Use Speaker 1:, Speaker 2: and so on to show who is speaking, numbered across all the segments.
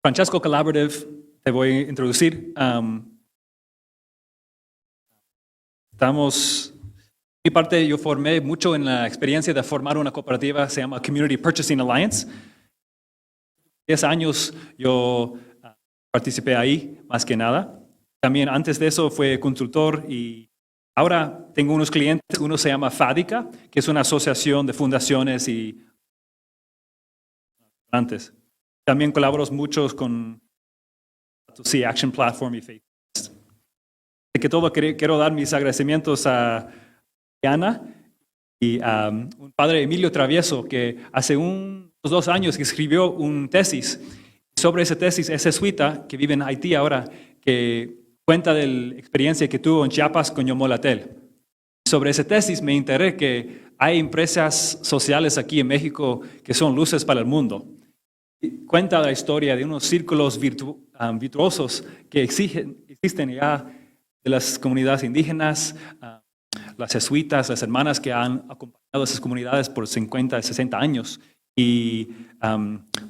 Speaker 1: Francesco Collaborative, te voy a introducir. Mi parte, yo formé mucho en la experiencia de formar una cooperativa, se llama Community Purchasing Alliance. 10 años yo participé ahí, más que nada. También antes de eso fue consultor y ahora tengo unos clientes. Uno se llama FADICA, que es una asociación de fundaciones y antes. También colaboro mucho con Action Platform y Facebook. De que todo quiero dar mis agradecimientos a Ana y a un padre, Emilio Travieso, que hace unos 2 años escribió una tesis. Sobre esa tesis es jesuita, que vive en Haití ahora, que cuenta de la experiencia que tuvo en Chiapas con Yomolatel. Sobre esa tesis me enteré que hay empresas sociales aquí en México que son luces para el mundo. Cuenta la historia de unos círculos virtuosos que existen ya de las comunidades indígenas, las jesuitas, las hermanas que han acompañado a esas comunidades por 50, 60 años. Y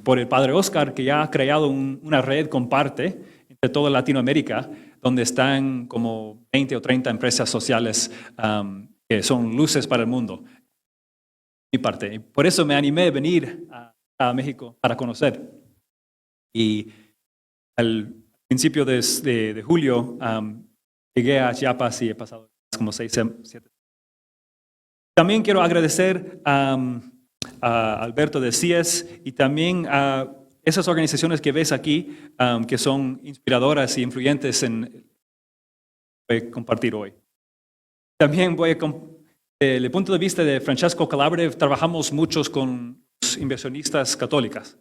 Speaker 1: por el padre Oscar, que ya ha creado una red comparte entre toda Latinoamérica, donde están como 20 o 30 empresas sociales que son luces para el mundo. Mi parte. Por eso me animé a venir a México para conocer. Y al principio de julio llegué a Chiapas y he pasado como 6, 7. También quiero agradecer a Alberto de CIES y también a esas organizaciones que ves aquí, que son inspiradoras y influyentes en voy a compartir hoy. También desde el punto de vista de Francesco Collaborative, trabajamos muchos con inversionistas católicas.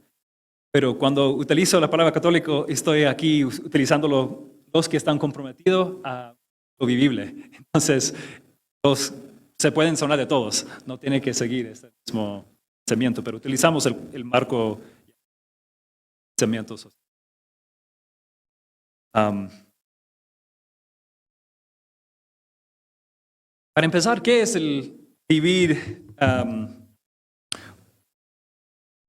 Speaker 1: Pero cuando utilizo la palabra católico, estoy aquí utilizando los que están comprometidos a lo vivible. Entonces, se pueden sonar de todos, no tiene que seguir este mismo pensamiento, pero utilizamos el marco de pensamiento social. Para empezar, ¿qué es el vivir?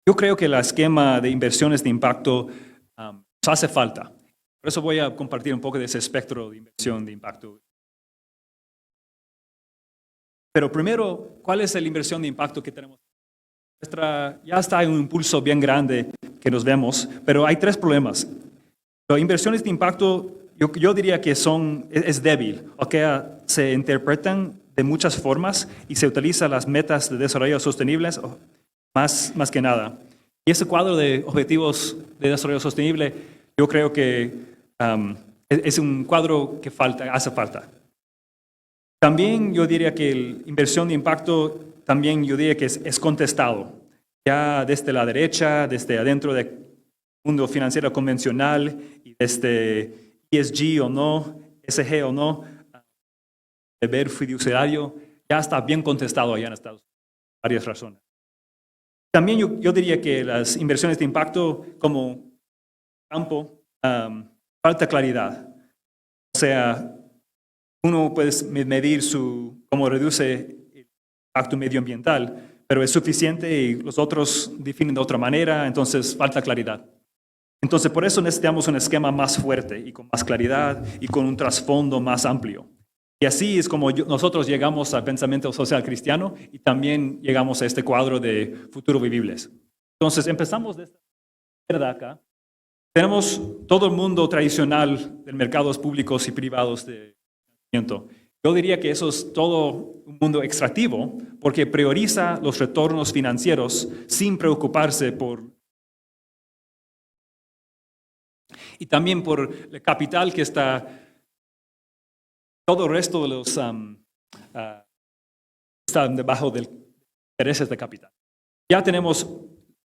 Speaker 1: Yo creo que el esquema de inversiones de impacto nos hace falta. Por eso voy a compartir un poco de ese espectro de inversión de impacto. Pero primero, ¿cuál es la inversión de impacto que tenemos? Ya está en un impulso bien grande que nos vemos, pero hay 3 problemas. Las inversiones de impacto, yo diría que es débil, se interpretan de muchas formas y se utilizan las metas de desarrollo sostenibles más que nada. Y ese cuadro de objetivos de desarrollo sostenible, yo creo que es un cuadro que hace falta. También yo diría que la inversión de impacto, también yo diría que es contestado. Ya desde la derecha, desde adentro del mundo financiero convencional, y desde ESG o no, SG o no, deber fiduciario, ya está bien contestado allá en Estados Unidos, por varias razones. También yo diría que las inversiones de impacto como campo, falta claridad. O sea, uno puede medir cómo reduce el impacto medioambiental, pero es suficiente y los otros definen de otra manera, entonces falta claridad. Entonces, por eso necesitamos un esquema más fuerte y con más claridad y con un trasfondo más amplio. Y así es como nosotros llegamos al pensamiento social cristiano y también llegamos a este cuadro de futuro vivibles. Entonces, empezamos de esta izquierda acá. Tenemos todo el mundo tradicional de mercados públicos y privados de financiamiento. Yo diría que eso es todo un mundo extractivo porque prioriza los retornos financieros sin preocuparse por y también por el capital que está todo el resto de los están debajo de intereses de capital. Ya tenemos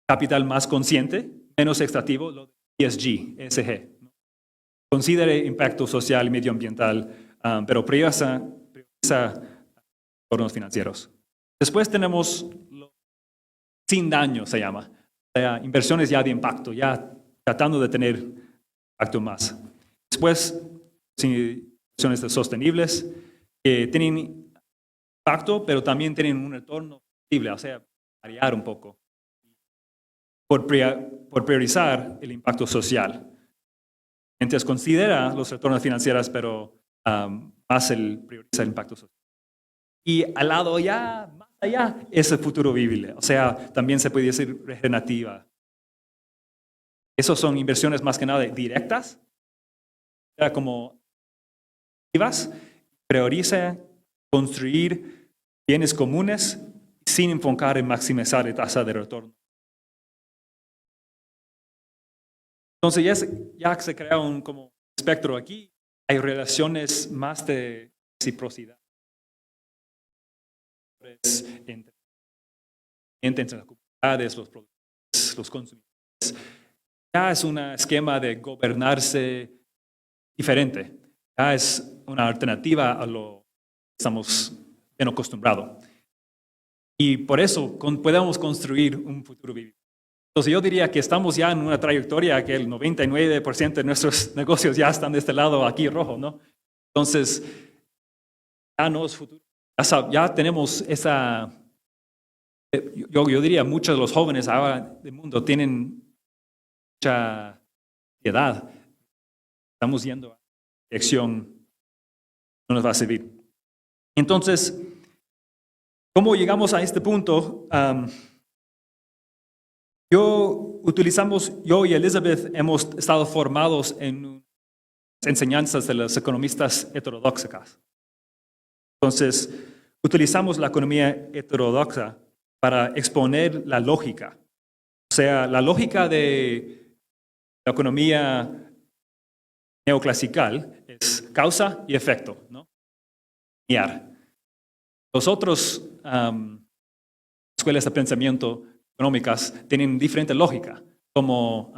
Speaker 1: capital más consciente, menos extractivo, lo de ESG. Considere impacto social y medioambiental, pero prioriza retornos financieros. Después tenemos sin daño, se llama. O sea, inversiones ya de impacto, ya tratando de tener impacto más. Después, inversiones sostenibles que tienen impacto, pero también tienen un retorno posible, o sea, variar un poco. Por por priorizar el impacto social. Entonces considera los retornos financieros, pero más prioriza el impacto social. Y al lado ya, más allá, es el futuro vivible. O sea, también se puede decir regenerativa. Esos son inversiones más que nada directas, como activas, prioriza construir bienes comunes sin enfocar en maximizar la tasa de retorno. Entonces ya se crea un como espectro aquí, hay relaciones más de reciprocidad entre las comunidades, los productores, los consumidores. Ya es un esquema de gobernarse diferente. Ya es una alternativa a lo que estamos bien acostumbrados. Y por eso podemos construir un futuro vivible. Entonces yo diría que estamos ya en una trayectoria que el 99% de nuestros negocios ya están de este lado aquí rojo, ¿no? Entonces, ya no es futuro. Ya tenemos esa... Yo diría muchos de los jóvenes ahora del mundo tienen mucha edad. Estamos yendo a dirección, no nos va a servir. Entonces, ¿cómo llegamos a este punto? Yo y Elizabeth hemos estado formados en enseñanzas de los economistas heterodoxas. Entonces, utilizamos la economía heterodoxa para exponer la lógica. O sea, la lógica de la economía neoclasical es causa y efecto, ¿no? Los otros escuelas de pensamiento económicas tienen diferente lógica, como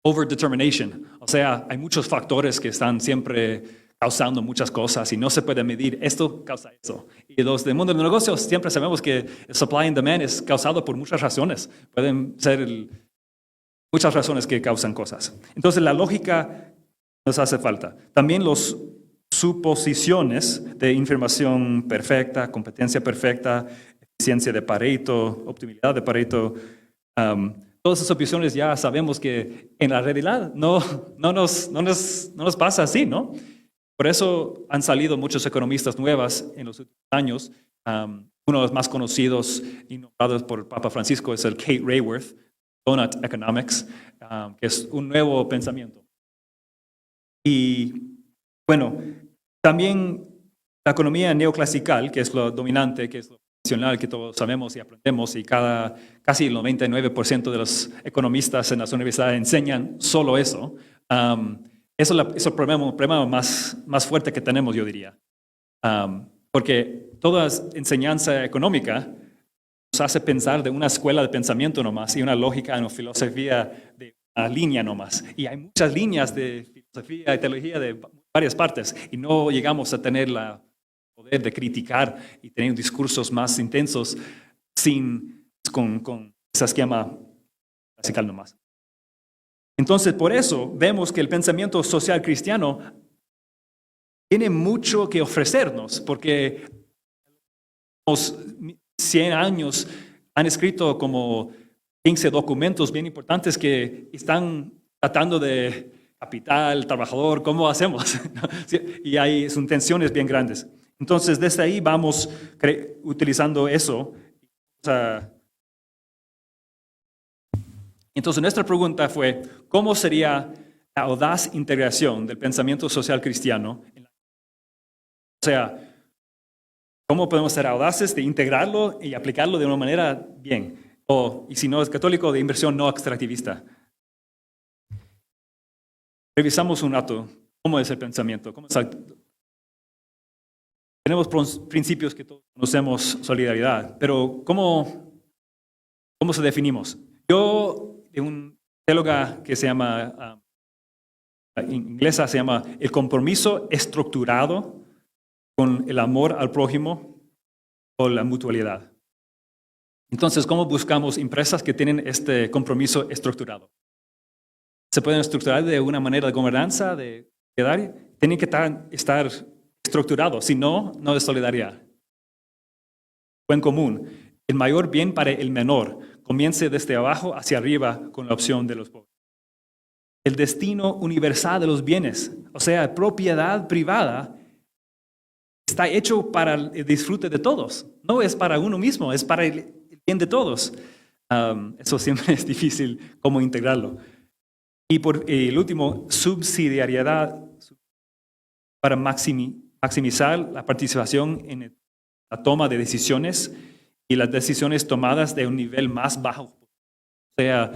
Speaker 1: overdetermination. O sea, hay muchos factores que están siempre causando muchas cosas y no se puede medir. Esto causa eso. Y los del mundo de los negocios siempre sabemos que el supply and demand es causado por muchas razones. Pueden ser muchas razones que causan cosas. Entonces, la lógica nos hace falta. También las suposiciones de información perfecta, competencia perfecta, eficiencia de Pareto, optimidad de Pareto, todas esas opciones ya sabemos que en la realidad no nos pasa así, ¿no? Por eso han salido muchos economistas nuevas en los últimos años. Uno de los más conocidos y nombrados por el Papa Francisco es el Kate Raworth, Donut Economics, que es un nuevo pensamiento. Y bueno, también la economía neoclasical, que es lo dominante, que es lo tradicional que todos sabemos y aprendemos, y casi el 99% de los economistas en las universidades enseñan solo eso. Eso es el problema más fuerte que tenemos, yo diría. Porque toda enseñanza económica nos hace pensar de una escuela de pensamiento nomás y una lógica, una filosofía de una línea nomás. Y hay muchas líneas de filosofía y teología de varias partes y no llegamos a tener el poder de criticar y tener discursos más intensos con ese esquema clasical nomás. Entonces, por eso vemos que el pensamiento social cristiano tiene mucho que ofrecernos, porque los 100 años han escrito como 15 documentos bien importantes que están tratando de capital, trabajador, ¿cómo hacemos? Y son tensiones bien grandes. Entonces, desde ahí vamos utilizando eso. Entonces, nuestra pregunta fue, ¿cómo sería la audaz integración del pensamiento social cristiano? O sea, ¿cómo podemos ser audaces de integrarlo y aplicarlo de una manera bien? Y si no es católico, de inversión no extractivista. Revisamos un rato cómo es el pensamiento. Tenemos principios que todos conocemos, solidaridad, pero ¿cómo se definimos? Yo, de una teóloga que se llama, inglesa, se llama el compromiso estructurado con el amor al prójimo o la mutualidad. Entonces, ¿cómo buscamos empresas que tienen este compromiso estructurado? ¿Se pueden estructurar de una manera de gobernanza, de quedar? Tienen que estar estructurados, si no, no es solidaridad. Buen común, el mayor bien para el menor, comience desde abajo hacia arriba con la opción de los pobres. El destino universal de los bienes, o sea, propiedad privada, está hecho para el disfrute de todos. No es para uno mismo, es para el bien de todos. Eso siempre es difícil cómo integrarlo. Y por el último, subsidiariedad para maximizar la participación en la toma de decisiones y las decisiones tomadas de un nivel más bajo. O sea,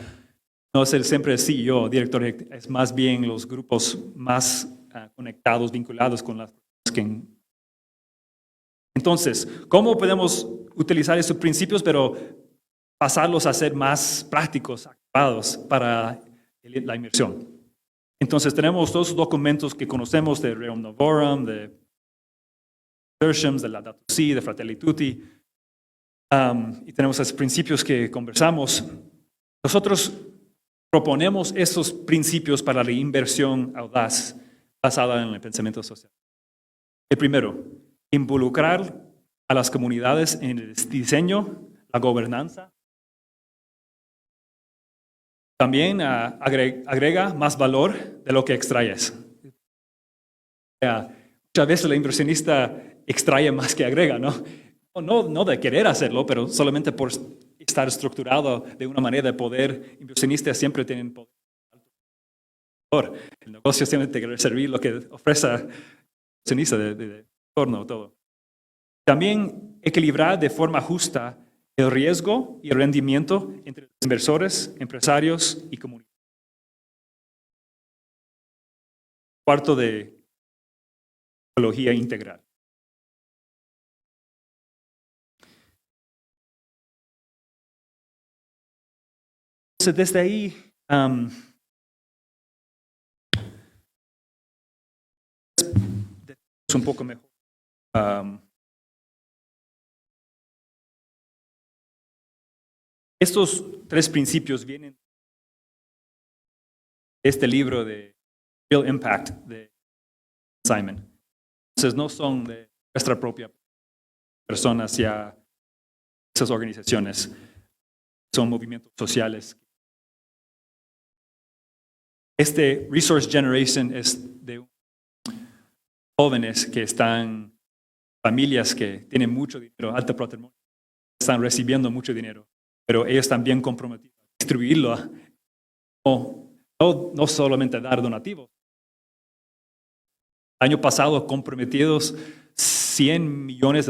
Speaker 1: no es siempre el CEO, director, es más bien los grupos más conectados, vinculados con las personas que... Entonces, ¿cómo podemos utilizar esos principios, pero pasarlos a ser más prácticos, activados para la inmersión? Entonces, tenemos dos documentos que conocemos de Rerum Novarum, de Tertium, de Laudato Si, de Fratelli Tutti, y tenemos esos principios que conversamos. Nosotros proponemos esos principios para la inversión audaz basada en el pensamiento social. El primero, involucrar a las comunidades en el diseño, la gobernanza. También agrega más valor de lo que extrayes. Muchas veces el inversionista extrae más que agrega, ¿no? No de querer hacerlo, pero solamente por estar estructurado de una manera de poder. Inversionistas siempre tienen poder. El negocio siempre tiene que servir lo que ofrece el inversionista de entorno, todo. También equilibrar de forma justa el riesgo y el rendimiento entre inversores, empresarios y comunidades. Cuarto, de ecología integral. Entonces, desde ahí, es un poco mejor. Estos tres principios vienen de este libro de Real Impact de Simon. Entonces, no son de nuestra propia persona hacia esas organizaciones. Son movimientos sociales. Este Resource Generation es de jóvenes que están, familias que tienen mucho dinero, alto patrimonio, están recibiendo mucho dinero, pero ellos están bien comprometidos a distribuirlo, no solamente dar donativos. El año pasado comprometidos $100 millones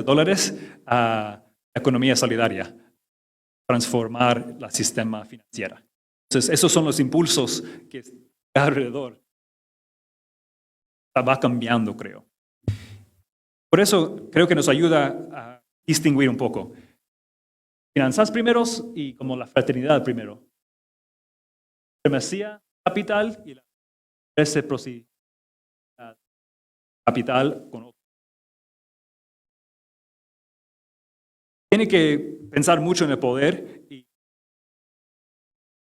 Speaker 1: a la economía solidaria, transformar el sistema financiero. Entonces, esos son los impulsos que alrededor va cambiando, creo. Por eso creo que nos ayuda a distinguir un poco. Finanzas primeros y como la fraternidad primero. Supremacía capital y la reciprocidad capital con otros. Tiene que pensar mucho en el poder y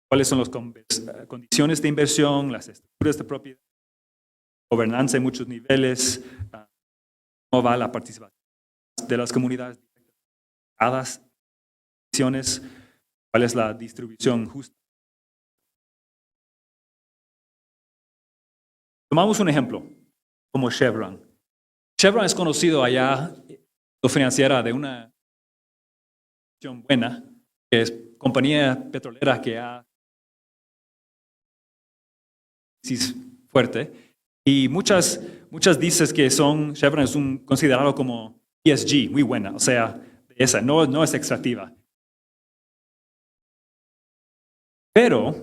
Speaker 1: cuáles son las condiciones de inversión, las estructuras de propiedad, gobernanza en muchos niveles, cómo va la participación de las comunidades, cada decisiones, cuál es la distribución justa. Tomamos un ejemplo, como Chevron. Chevron es conocido allá, lo financiera de una institución buena, que es compañía petrolera que ha fuerte. Y muchas dicen que Chevron es considerado como ESG, muy buena, o sea, esa no es extractiva. Pero,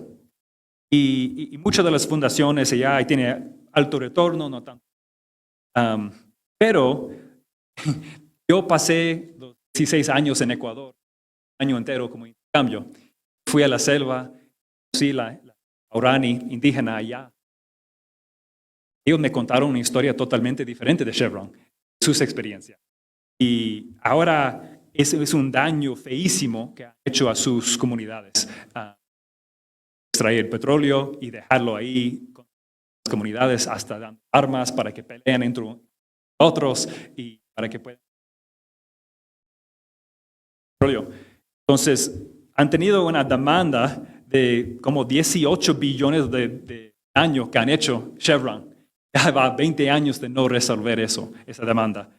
Speaker 1: y muchas de las fundaciones allá tiene alto retorno, no tanto. Pero yo pasé 16 años en Ecuador, un año entero como intercambio. Fui a la selva, conocí la Guarani indígena allá. Ellos me contaron una historia totalmente diferente de Chevron, sus experiencias. Y ahora es un daño feísimo que ha hecho a sus comunidades. Extraer petróleo y dejarlo ahí con las comunidades hasta dando armas para que peleen entre otros y para que puedan. Entonces, han tenido una demanda de como 18 billones de años que han hecho Chevron. Ya va 20 años de no resolver esa demanda.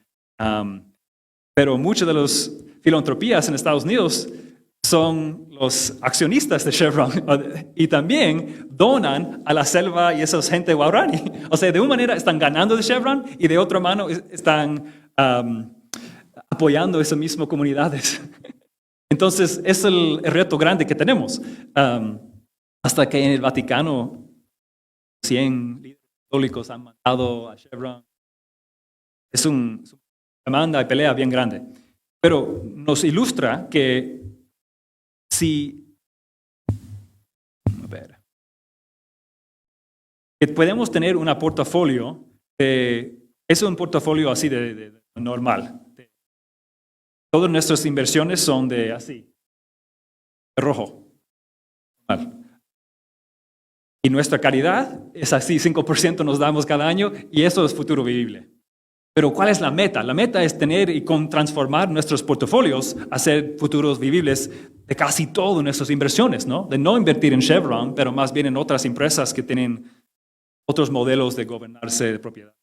Speaker 1: Pero muchas de las filantropías en Estados Unidos son los accionistas de Chevron y también donan a la selva y esa gente guaraní. O sea, de una manera están ganando de Chevron y de otra mano están apoyando esas mismas comunidades. Entonces, es el reto grande que tenemos. Hasta que en el Vaticano 100 líderes católicos han mandado a Chevron. Es una demanda y pelea bien grande. Pero nos ilustra que que podemos tener un portafolio, es un portafolio así de normal. Todas nuestras inversiones son de así, de rojo. Y nuestra caridad es así, 5% nos damos cada año y eso es futuro vivible. Pero ¿cuál es la meta? La meta es tener y transformar nuestros portafolios a ser futuros vivibles de casi todas nuestras inversiones, ¿no? De no invertir en Chevron, pero más bien en otras empresas que tienen otros modelos de gobernarse de propiedad.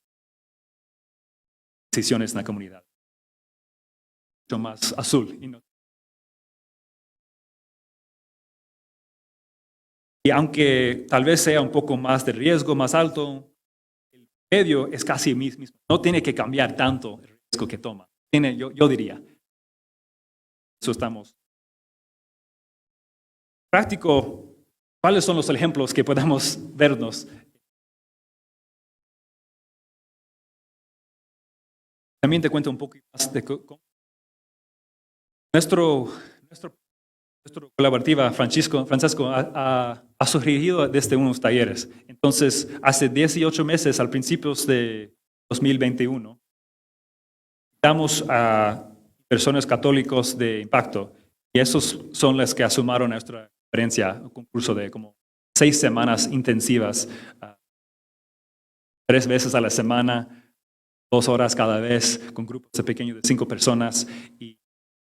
Speaker 1: Decisiones en la comunidad. Mucho más azul. Y aunque tal vez sea un poco más de riesgo, más alto, el medio es casi el mismo. No tiene que cambiar tanto el riesgo que toma. Yo diría. Eso estamos. Práctico, ¿cuáles son los ejemplos que podemos vernos? También te cuento un poco más de cómo nuestro colaborativa, Francesco, ha sugerido desde unos talleres. Entonces, hace 18 meses, al principios de 2021, damos a personas católicos de impacto y esos son los que asumaron nuestra experiencia, un concurso de como 6 semanas intensivas, 3 veces a la semana, 2 horas cada vez, con grupos de pequeños de 5 personas y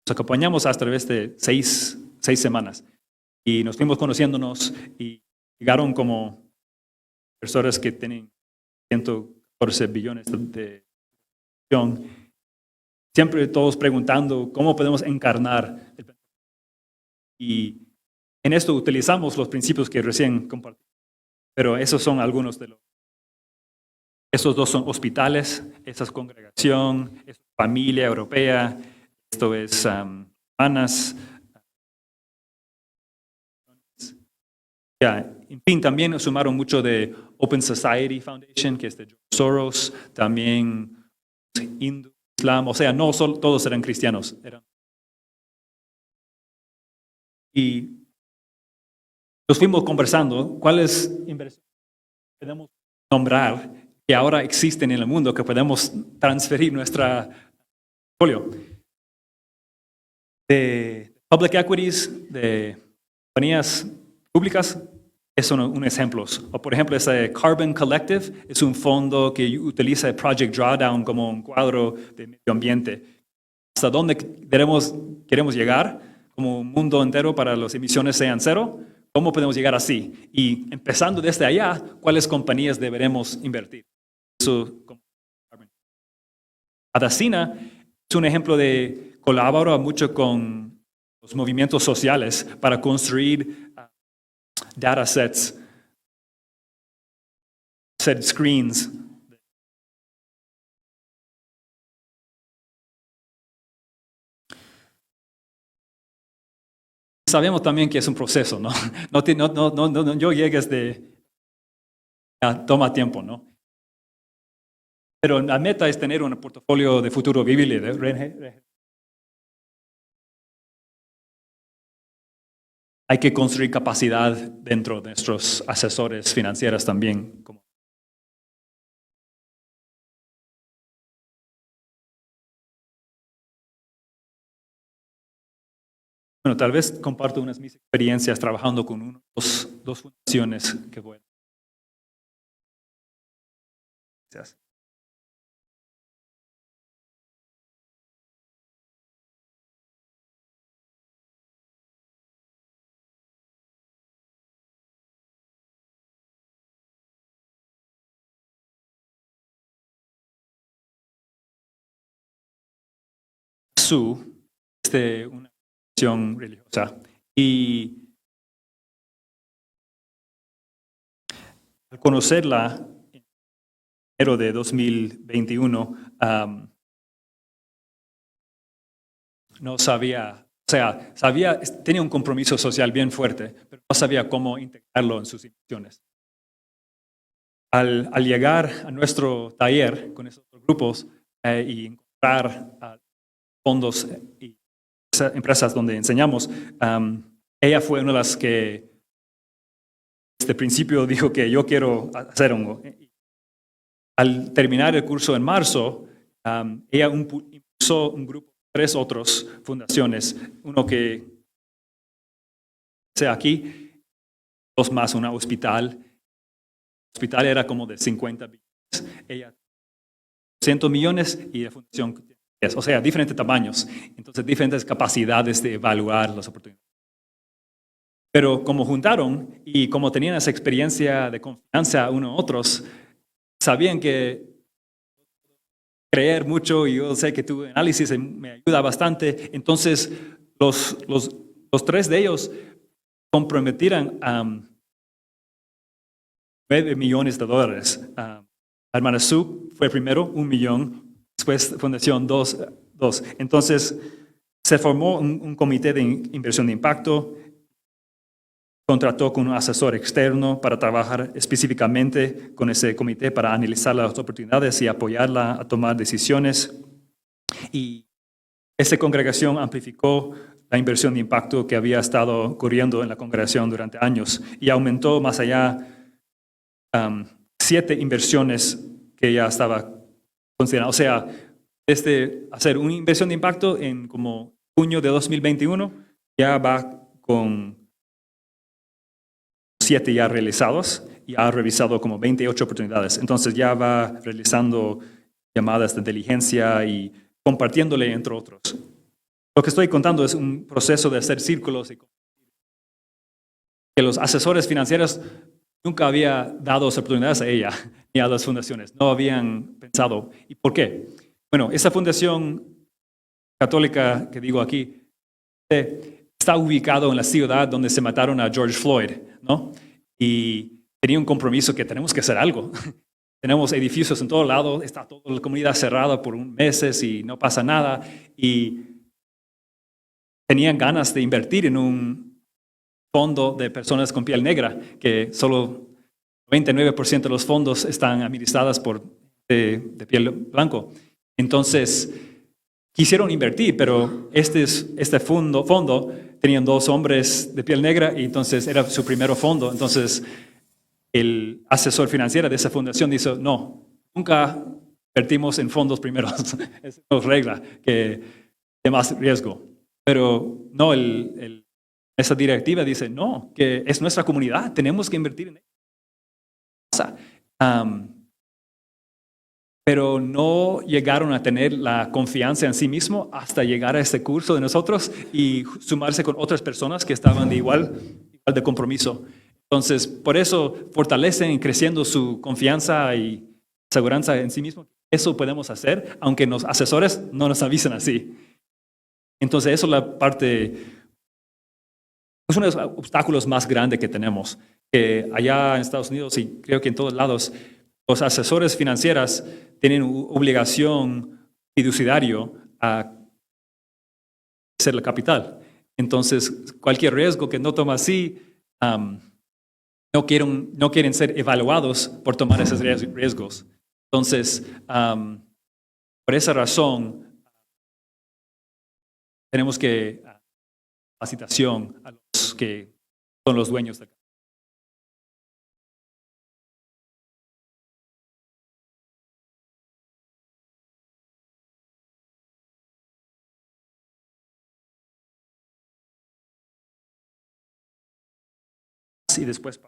Speaker 1: nos acompañamos a través de 6 semanas y nos fuimos conociéndonos y llegaron como personas que tienen 114 billones de inversión. Siempre todos preguntando cómo podemos encarnar el pensamiento. Y en esto utilizamos los principios que recién compartí. Pero esos son algunos de los. Esos dos son hospitales, esa es congregación, es familia europea, esto es hermanas. En fin, también sumaron mucho de Open Society Foundation, que es de George Soros, también hindú, islam, o sea, no todos eran cristianos. Y nos fuimos conversando cuáles inversiones podemos nombrar que ahora existen en el mundo que podemos transferir nuestra portfolio. De public equities, de compañías públicas, son un ejemplo. O por ejemplo, ese Carbon Collective es un fondo que utiliza el Project Drawdown como un cuadro de medio ambiente. ¿Hasta dónde queremos llegar como un mundo entero para las emisiones sean cero? ¿Cómo podemos llegar así? Y empezando desde allá, ¿cuáles compañías deberemos invertir? Adasina es un ejemplo de colabora mucho con los movimientos sociales para construir datasets, set screens. Sabemos también que es un proceso, ¿no? No llegues toma tiempo, ¿no? Pero la meta es tener un portafolio de futuro vivible. Hay que construir capacidad dentro de nuestros asesores financieros también. Bueno, tal vez comparto unas de mis experiencias trabajando con dos fundaciones que voy. Gracias. Sue es de una organización religiosa y al conocerla en enero de 2021, no sabía, o sea, tenía un compromiso social bien fuerte, pero no sabía cómo integrarlo en sus inversiones. Al llegar a nuestro taller con esos grupos y encontrar fondos y empresas donde enseñamos, ella fue una de las que desde el principio dijo que yo quiero hacer hongo. Al terminar el curso en marzo, ella impulsó un grupo de 3 otras fundaciones, uno que sea aquí, 2 más, un hospital. El hospital era como de 50 billones, ella 100 millones y la fundación, o sea, diferentes tamaños, entonces diferentes capacidades de evaluar las oportunidades. Pero como juntaron y como tenían esa experiencia de confianza unos a otros, sabían que creer mucho y yo sé que tu análisis me ayuda bastante. Entonces, los 3 de ellos comprometieron a $9 millones. Hermana Sue fue primero, 1 millón, después Fundación 2. Entonces, se formó un comité de inversión de impacto, contrató con un asesor externo para trabajar específicamente con ese comité para analizar las oportunidades y apoyarla a tomar decisiones. Y esa congregación amplificó la inversión de impacto que había estado ocurriendo en la congregación durante años y aumentó más allá 7 inversiones que ya estaba considerando. O sea, desde hacer una inversión de impacto en como junio de 2021, ya va con 7 ya realizados y ha revisado como 28 oportunidades. Entonces ya va realizando llamadas de diligencia y compartiéndole entre otros. Lo que estoy contando es un proceso de hacer círculos y que los asesores financieros nunca había dado oportunidades a ella ni a las fundaciones. No habían pensado. ¿Y por qué? Bueno, esa fundación católica que digo aquí está ubicado en la ciudad donde se mataron a George Floyd, ¿no? Y tenía un compromiso que tenemos que hacer algo. Tenemos edificios en todo lado, está toda la comunidad cerrada por meses y no pasa nada. Y tenían ganas de invertir en un fondo de personas con piel negra, que solo 99% de los fondos están administrados por de piel blanco. Entonces, quisieron invertir, pero este fondo tenían 2 hombres de piel negra y entonces era su primer fondo. Entonces, el asesor financiero de esa fundación dice, no, nunca invertimos en fondos primeros. Esa es regla, que de más riesgo. Pero no, esa directiva dice, no, que es nuestra comunidad, tenemos que invertir en ella. Pero no llegaron a tener la confianza en sí mismo hasta llegar a este curso de nosotros y sumarse con otras personas que estaban de igual de compromiso. Entonces, por eso fortalecen y creciendo su confianza y seguridad en sí mismo. Eso podemos hacer, aunque los asesores no nos avisen así. Entonces, eso es la parte, es uno de los obstáculos más grandes que tenemos. Que allá en Estados Unidos y creo que en todos lados, los asesores financieros tienen obligación fiduciaria a ser la capital. Entonces, cualquier riesgo que no toma así, no quieren ser evaluados por tomar esos riesgos. Entonces, por esa razón, tenemos que capacitación a los que son los dueños del capital. Y después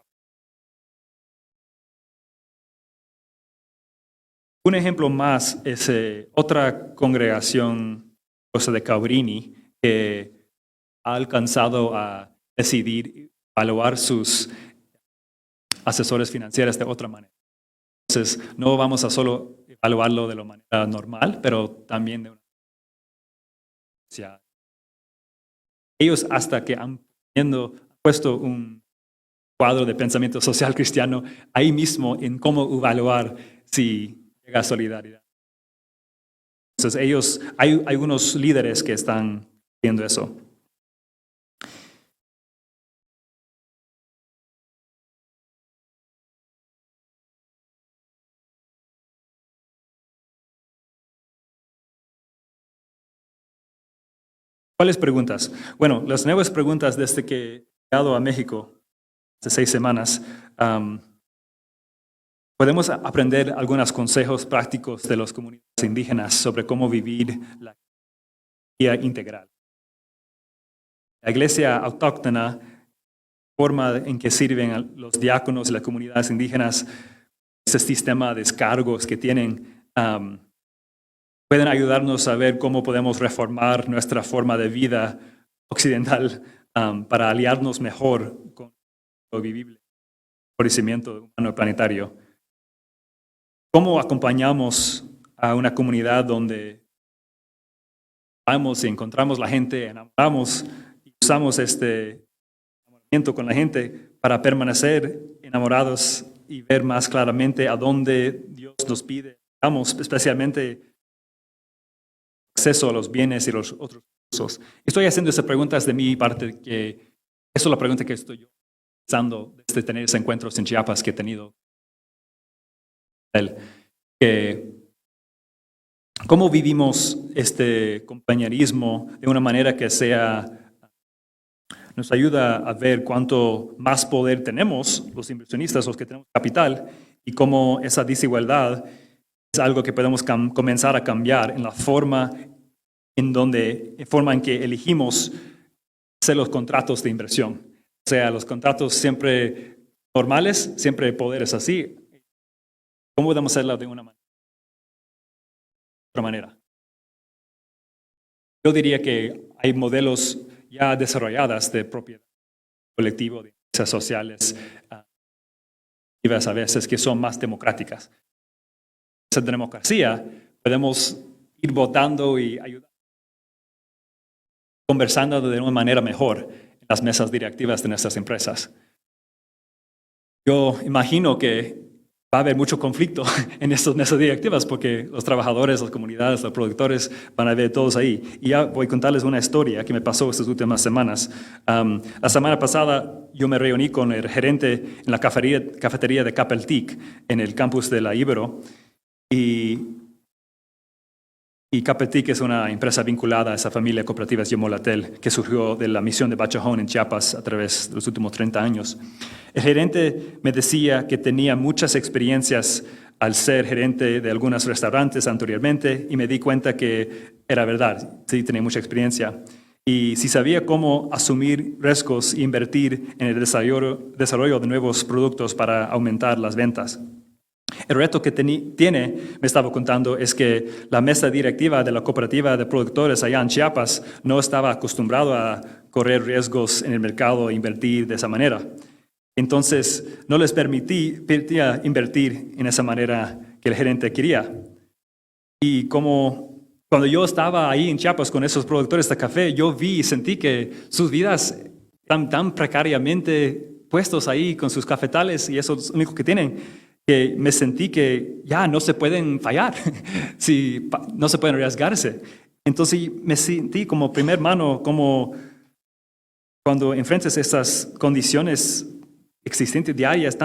Speaker 1: un ejemplo más es otra congregación, cosa de Cabrini, que ha alcanzado a decidir evaluar sus asesores financieros de otra manera. Entonces, no vamos a solo evaluarlo de la manera normal, pero también de una social. Ellos hasta que han puesto un cuadro de pensamiento social cristiano ahí mismo en cómo evaluar si llega solidaridad. Entonces hay algunos líderes que están viendo eso. ¿Cuáles preguntas? Bueno, las nuevas preguntas desde que he llegado a México, hace 6 semanas, podemos aprender algunos consejos prácticos de las comunidades indígenas sobre cómo vivir la vida integral. La iglesia autóctona, forma en que sirven los diáconos y las comunidades indígenas, ese sistema de descargos que tienen, pueden ayudarnos a ver cómo podemos reformar nuestra forma de vida occidental para aliarnos mejor con lo vivible, florecimiento humano planetario. ¿Cómo acompañamos a una comunidad donde vamos y encontramos la gente, enamoramos y usamos este enamoramiento con la gente para permanecer enamorados y ver más claramente a dónde Dios nos pide? Vamos, especialmente acceso a los bienes y los otros recursos. Estoy haciendo esas preguntas de mi parte, que eso es la pregunta que estoy yo pensando desde tener esos encuentros en Chiapas que he tenido. ¿Cómo vivimos este compañerismo de una manera que nos ayuda a ver cuánto más poder tenemos los inversionistas, los que tenemos capital, y cómo esa desigualdad es algo que podemos comenzar a cambiar en la forma en que elegimos hacer los contratos de inversión? O sea, los contratos siempre normales, siempre el poder es así. ¿Cómo podemos hacerlo de otra manera? Yo diría que hay modelos ya desarrollados de propiedad colectivo, de empresas sociales, a veces que son más democráticas. Esa democracia podemos ir votando y ayudando, conversando de una manera mejor en las mesas directivas de nuestras empresas. Yo imagino que va a haber mucho conflicto en estas mesas directivas porque los trabajadores, las comunidades, los productores van a ver todos ahí. Y ya voy a contarles una historia que me pasó estas últimas semanas. La semana pasada yo me reuní con el gerente en la cafetería de Capeltic en el campus de la Ibero. Y Capeltic es una empresa vinculada a esa familia cooperativa Yomolatel que surgió de la misión de Bachajón en Chiapas a través de los últimos 30 años. El gerente me decía que tenía muchas experiencias al ser gerente de algunos restaurantes anteriormente y me di cuenta que era verdad, sí, tenía mucha experiencia. Y si sabía cómo asumir riesgos e invertir en el desarrollo de nuevos productos para aumentar las ventas. El reto que tiene, me estaba contando, es que la mesa directiva de la cooperativa de productores allá en Chiapas no estaba acostumbrado a correr riesgos en el mercado e invertir de esa manera. Entonces, no les permitía invertir en esa manera que el gerente quería. Y cuando yo estaba ahí en Chiapas con esos productores de café, yo vi y sentí que sus vidas están tan precariamente puestos ahí con sus cafetales y eso es lo único que tienen, que me sentí que ya no se pueden fallar, no se pueden arriesgarse. Entonces me sentí como primer mano, como cuando enfrentas estas condiciones existentes diarias,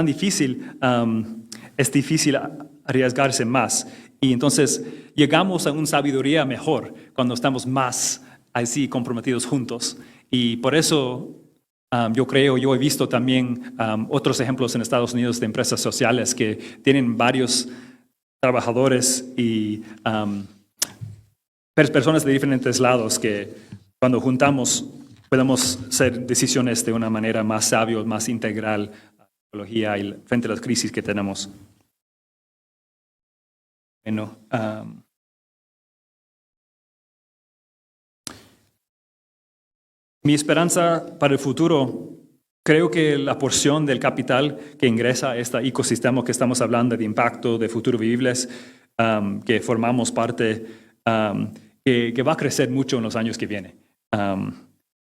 Speaker 1: es difícil arriesgarse más. Y entonces llegamos a una sabiduría mejor cuando estamos más así comprometidos juntos. Y por eso yo he visto también otros ejemplos en Estados Unidos de empresas sociales que tienen varios trabajadores y personas de diferentes lados que cuando juntamos podemos hacer decisiones de una manera más sabia, más integral a la ecología y frente a las crisis que tenemos. Bueno, mi esperanza para el futuro, creo que la porción del capital que ingresa a este ecosistema que estamos hablando de impacto, de futuro vivibles, que formamos parte, que va a crecer mucho en los años que vienen.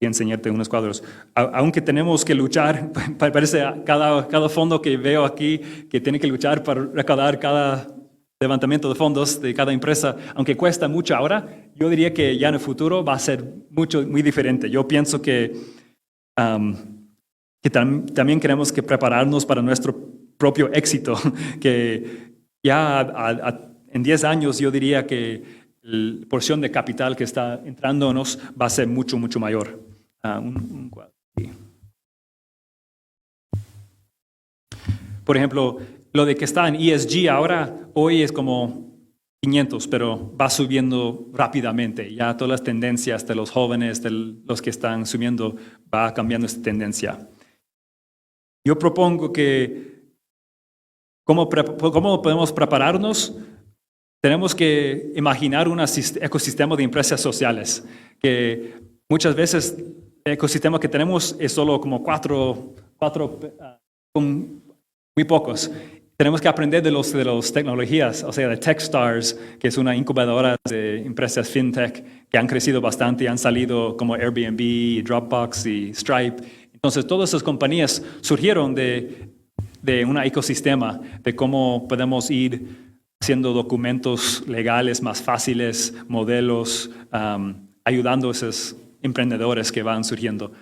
Speaker 1: Y enseñarte unos cuadros. Aunque tenemos que luchar, parece cada fondo que veo aquí que tiene que luchar para recaudar cada levantamiento de fondos de cada empresa, aunque cuesta mucho ahora, yo diría que ya en el futuro va a ser muy diferente. Yo pienso que también tenemos que prepararnos para nuestro propio éxito, que ya en 10 años yo diría que la porción de capital que está entrándonos va a ser mucho mayor. Un cuadro aquí. Por ejemplo, lo de que está en ESG ahora, hoy es como 500, pero va subiendo rápidamente. Ya todas las tendencias de los jóvenes, de los que están subiendo, va cambiando esta tendencia. Yo propongo que, ¿cómo podemos prepararnos? Tenemos que imaginar un ecosistema de empresas sociales, que muchas veces el ecosistema que tenemos es solo como cuatro muy pocos. Tenemos que aprender de las tecnologías, o sea, de Techstars, que es una incubadora de empresas fintech que han crecido bastante y han salido como Airbnb, Dropbox y Stripe. Entonces, todas esas compañías surgieron de un ecosistema, de cómo podemos ir haciendo documentos legales más fáciles, modelos, ayudando a esos emprendedores que van surgiendo.